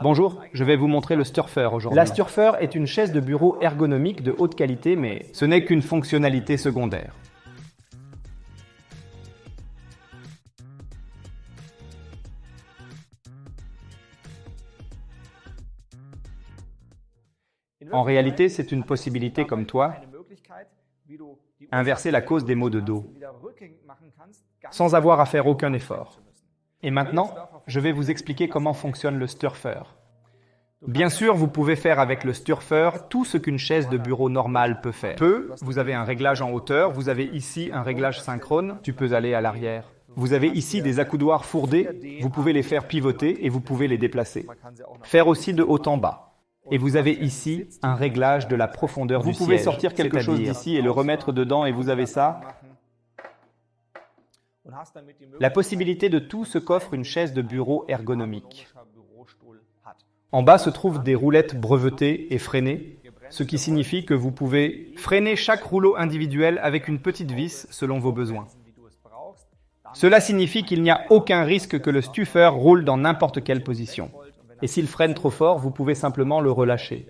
Bonjour, je vais vous montrer le Sturfer aujourd'hui. La Sturfer est une chaise de bureau ergonomique de haute qualité, mais ce n'est qu'une fonctionnalité secondaire. En réalité, c'est une possibilité comme toi, inverser la cause des maux de dos, sans avoir à faire aucun effort. Et maintenant, je vais vous expliquer comment fonctionne le Sturfer. Bien sûr, vous pouvez faire avec le Sturfer tout ce qu'une chaise de bureau normale peut faire. Vous avez un réglage en hauteur, vous avez ici un réglage synchrone, tu peux aller à l'arrière. Vous avez ici des accoudoirs fourdés, vous pouvez les faire pivoter et vous pouvez les déplacer. Faire aussi de haut en bas. Et vous avez ici un réglage de la profondeur du siège. Vous pouvez sortir quelque chose d'ici et le remettre dedans et vous avez ça. La possibilité de tout ce qu'offre une chaise de bureau ergonomique. En bas se trouvent des roulettes brevetées et freinées, ce qui signifie que vous pouvez freiner chaque rouleau individuel avec une petite vis selon vos besoins. Cela signifie qu'il n'y a aucun risque que le Sturfer roule dans n'importe quelle position. Et s'il freine trop fort, vous pouvez simplement le relâcher.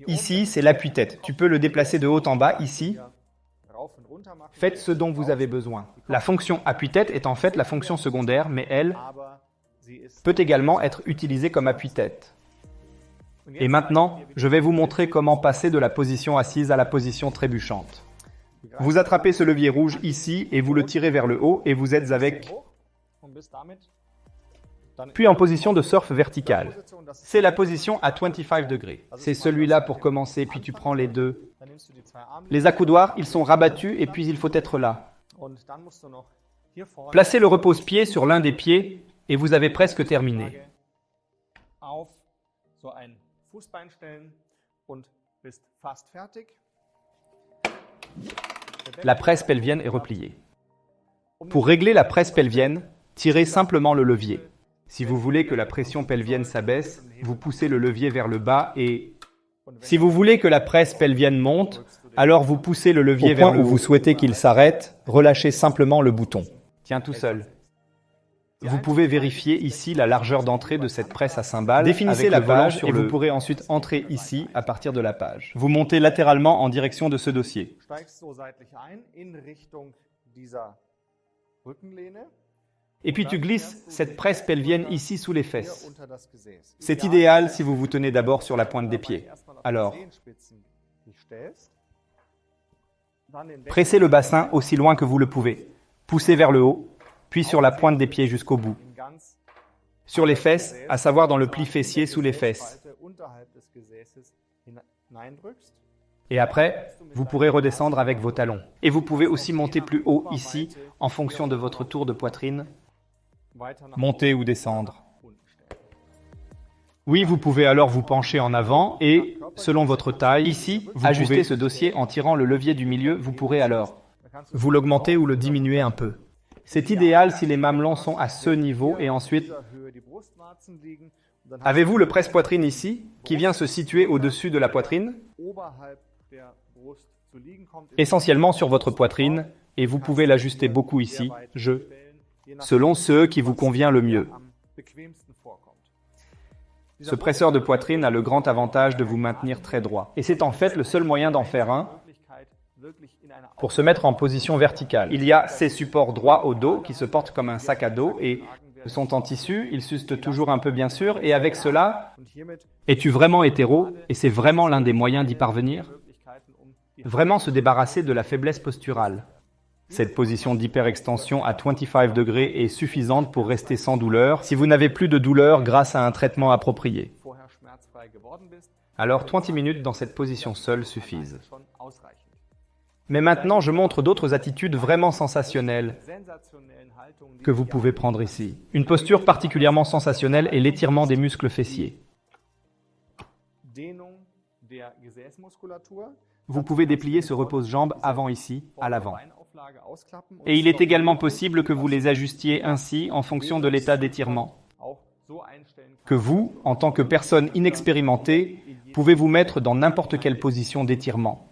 Ici, c'est l'appui-tête. Tu peux le déplacer de haut en bas, ici. Faites ce dont vous avez besoin. La fonction appuie-tête est en fait la fonction secondaire, mais elle peut également être utilisée comme appuie-tête. Et maintenant, je vais vous montrer comment passer de la position assise à la position trébuchante. Vous attrapez ce levier rouge ici et vous le tirez vers le haut et vous êtes avec... Puis en position de surf vertical. C'est la position à 25 degrés. C'est celui-là pour commencer, puis tu prends les deux. Les accoudoirs, ils sont rabattus et puis il faut être là. Placez le repose-pied sur l'un des pieds et vous avez presque terminé. La presse pelvienne est repliée. Pour régler la presse pelvienne, tirez simplement le levier. Si vous voulez que la pression pelvienne s'abaisse, vous poussez le levier vers le bas et... Si vous voulez que la presse pelvienne monte, alors vous poussez le levier vers le haut. Au point où vous souhaitez qu'il s'arrête, relâchez simplement le bouton. Tiens tout seul. Vous pouvez vérifier ici la largeur d'entrée de cette presse à cymbales. Définissez la page et vous pourrez ensuite entrer ici à partir de la page. Vous montez latéralement en direction de ce dossier. Et puis tu glisses cette presse pelvienne ici sous les fesses. C'est idéal si vous vous tenez d'abord sur la pointe des pieds. Alors, pressez le bassin aussi loin que vous le pouvez. Poussez vers le haut, puis sur la pointe des pieds jusqu'au bout. Sur les fesses, à savoir dans le pli fessier sous les fesses. Et après, vous pourrez redescendre avec vos talons. Et vous pouvez aussi monter plus haut ici, en fonction de votre tour de poitrine. Monter ou descendre. Oui, vous pouvez alors vous pencher en avant et, selon votre taille, ici, vous ajustez ce dossier en tirant le levier du milieu, vous pourrez alors vous l'augmenter ou le diminuer un peu. C'est idéal si les mamelons sont à ce niveau et ensuite... Avez-vous le presse-poitrine ici, qui vient se situer au-dessus de la poitrine? Essentiellement sur votre poitrine, et vous pouvez l'ajuster beaucoup ici, selon ce qui vous convient le mieux. Ce presseur de poitrine a le grand avantage de vous maintenir très droit. Et c'est en fait le seul moyen d'en faire un pour se mettre en position verticale. Il y a ces supports droits au dos qui se portent comme un sac à dos et sont en tissu, ils sustent toujours un peu bien sûr, et avec cela, es-tu vraiment hétéro et c'est vraiment l'un des moyens d'y parvenir? Vraiment se débarrasser de la faiblesse posturale. Cette position d'hyperextension à 25 degrés est suffisante pour rester sans douleur si vous n'avez plus de douleur grâce à un traitement approprié. Alors 20 minutes dans cette position seule suffisent. Mais maintenant, je montre d'autres attitudes vraiment sensationnelles que vous pouvez prendre ici. Une posture particulièrement sensationnelle est l'étirement des muscles fessiers. Vous pouvez déplier ce repose-jambes avant ici, à l'avant. Et il est également possible que vous les ajustiez ainsi en fonction de l'état d'étirement. Que vous, en tant que personne inexpérimentée, pouvez vous mettre dans n'importe quelle position d'étirement.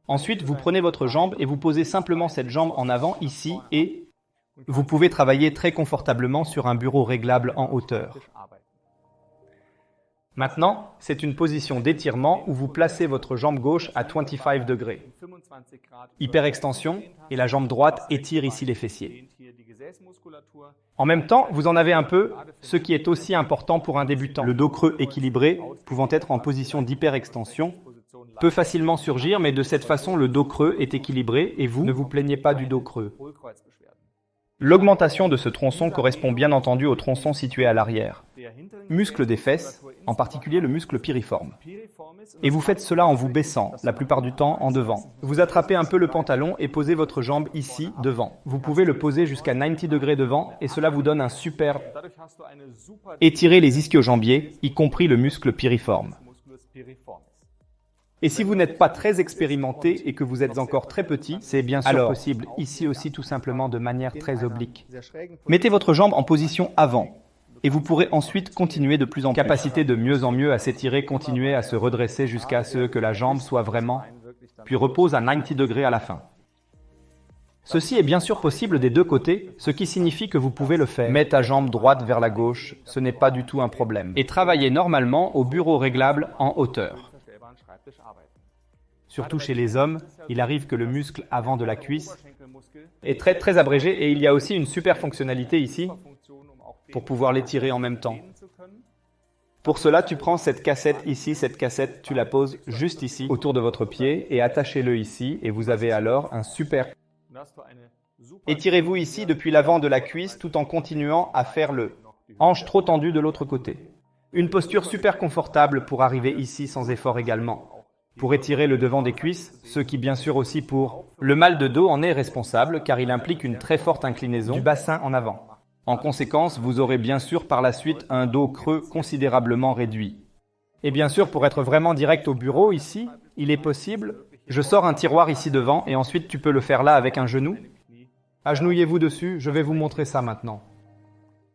Ensuite, vous prenez votre jambe et vous posez simplement cette jambe en avant ici et vous pouvez travailler très confortablement sur un bureau réglable en hauteur. Maintenant, c'est une position d'étirement où vous placez votre jambe gauche à 25 degrés. Hyperextension, et la jambe droite étire ici les fessiers. En même temps, vous en avez un peu, ce qui est aussi important pour un débutant. Le dos creux équilibré, pouvant être en position d'hyperextension, peut facilement surgir, mais de cette façon, le dos creux est équilibré et vous ne vous plaignez pas du dos creux. L'augmentation de ce tronçon correspond bien entendu au tronçon situé à l'arrière. Muscle des fesses, en particulier le muscle piriforme. Et vous faites cela en vous baissant, la plupart du temps en devant. Vous attrapez un peu le pantalon et posez votre jambe ici, devant. Vous pouvez le poser jusqu'à 90 degrés devant et cela vous donne un super... Étirez les ischio-jambiers, y compris le muscle piriforme. Et si vous n'êtes pas très expérimenté et que vous êtes encore très petit, c'est bien sûr possible, ici aussi tout simplement de manière très oblique. Mettez votre jambe en position avant et vous pourrez ensuite continuer de plus en plus. Capacité de mieux en mieux à s'étirer, continuer à se redresser jusqu'à ce que la jambe soit vraiment, puis repose à 90 degrés à la fin. Ceci est bien sûr possible des deux côtés, ce qui signifie que vous pouvez le faire. Mets ta jambe droite vers la gauche, ce n'est pas du tout un problème. Et travaillez normalement au bureau réglable en hauteur. Surtout chez les hommes, il arrive que le muscle avant de la cuisse est très abrégé et il y a aussi une super fonctionnalité ici pour pouvoir l'étirer en même temps. Pour cela, tu prends cette cassette ici, cette cassette, tu la poses juste ici, autour de votre pied et attachez-le ici et vous avez alors un super... Étirez-vous ici depuis l'avant de la cuisse tout en continuant à faire le hanche trop tendue de l'autre côté. Une posture super confortable pour arriver ici sans effort également. Pour étirer le devant des cuisses, ce qui bien sûr aussi pour... Le mal de dos en est responsable car il implique une très forte inclinaison du bassin en avant. En conséquence, vous aurez bien sûr par la suite un dos creux considérablement réduit. Et bien sûr, pour être vraiment direct au bureau ici, il est possible... Je sors un tiroir ici devant et ensuite tu peux le faire là avec un genou. Agenouillez-vous dessus, je vais vous montrer ça maintenant.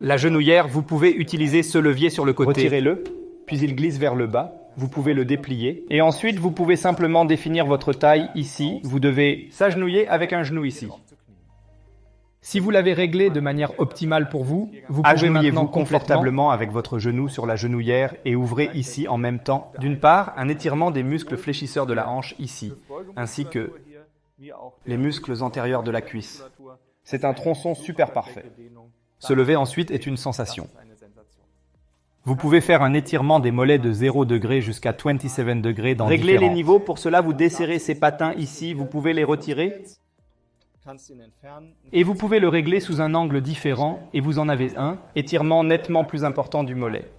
La genouillère, vous pouvez utiliser ce levier sur le côté. Retirez-le, puis il glisse vers le bas. Vous pouvez le déplier. Et ensuite, vous pouvez simplement définir votre taille ici. Vous devez s'agenouiller avec un genou ici. Si vous l'avez réglé de manière optimale pour vous, vous pouvez maintenant confortablement avec votre genou sur la genouillère et ouvrez ici en même temps, d'une part, un étirement des muscles fléchisseurs de la hanche ici, ainsi que les muscles antérieurs de la cuisse. C'est un tronçon super parfait. Se lever ensuite est une sensation. Vous pouvez faire un étirement des mollets de 0 degré jusqu'à 27 degrés dans Réglez différents... les niveaux, pour cela vous desserrez ces patins ici, vous pouvez les retirer. Et vous pouvez le régler sous un angle différent, et vous en avez un, étirement nettement plus important du mollet.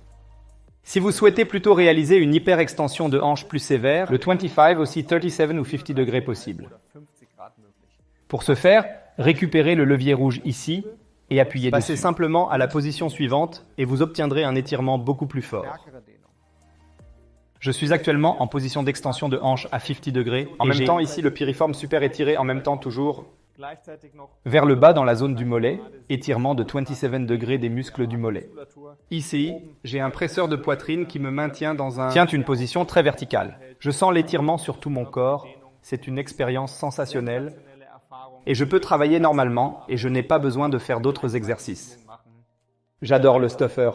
Si vous souhaitez plutôt réaliser une hyperextension de hanche plus sévère, le 25 aussi 37 ou 50 degrés possible. Pour ce faire, récupérez le levier rouge ici, et appuyez dessus. Passez simplement à la position suivante et vous obtiendrez un étirement beaucoup plus fort. Je suis actuellement en position d'extension de hanche à 50 degrés. En même temps, ici, le piriforme super étiré, en même temps toujours vers le bas dans la zone du mollet, étirement de 27 degrés des muscles du mollet. Ici, j'ai un presseur de poitrine qui me maintient dans une position très verticale. Je sens l'étirement sur tout mon corps. C'est une expérience sensationnelle. Et je peux travailler normalement et je n'ai pas besoin de faire d'autres exercices. J'adore le stuffer.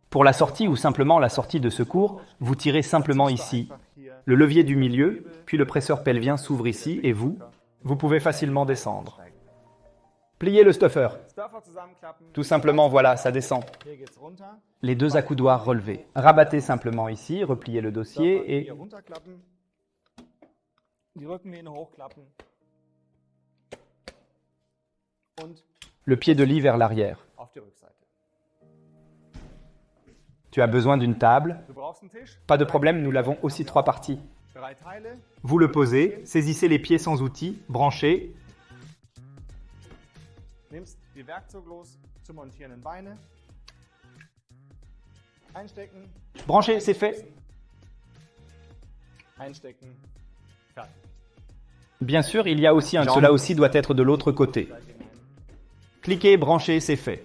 Pour la sortie ou simplement la sortie de secours, vous tirez simplement ici. Le levier du milieu, puis le presseur pelvien s'ouvre ici et vous pouvez facilement descendre. Pliez le stuffer. Tout simplement, voilà, ça descend. Les deux accoudoirs relevés. Rabattez simplement ici, repliez le dossier et... Le pied de lit vers l'arrière. Tu as besoin d'une table? Pas de problème, nous l'avons aussi 3 parties. Vous le posez, saisissez les pieds sans outils, branchez. Branchez, c'est fait. Bien sûr, il y a aussi cela aussi doit être de l'autre côté. Cliquez, branchez, c'est fait.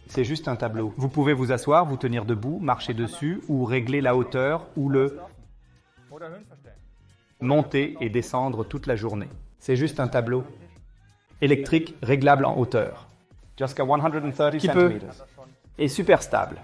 C'est juste un tableau. Vous pouvez vous asseoir, vous tenir debout, marcher dessus ou régler la hauteur ou le monter et descendre toute la journée. C'est juste un tableau. électrique réglable en hauteur, Jusqu'à 130 qui peut cm. et super stable.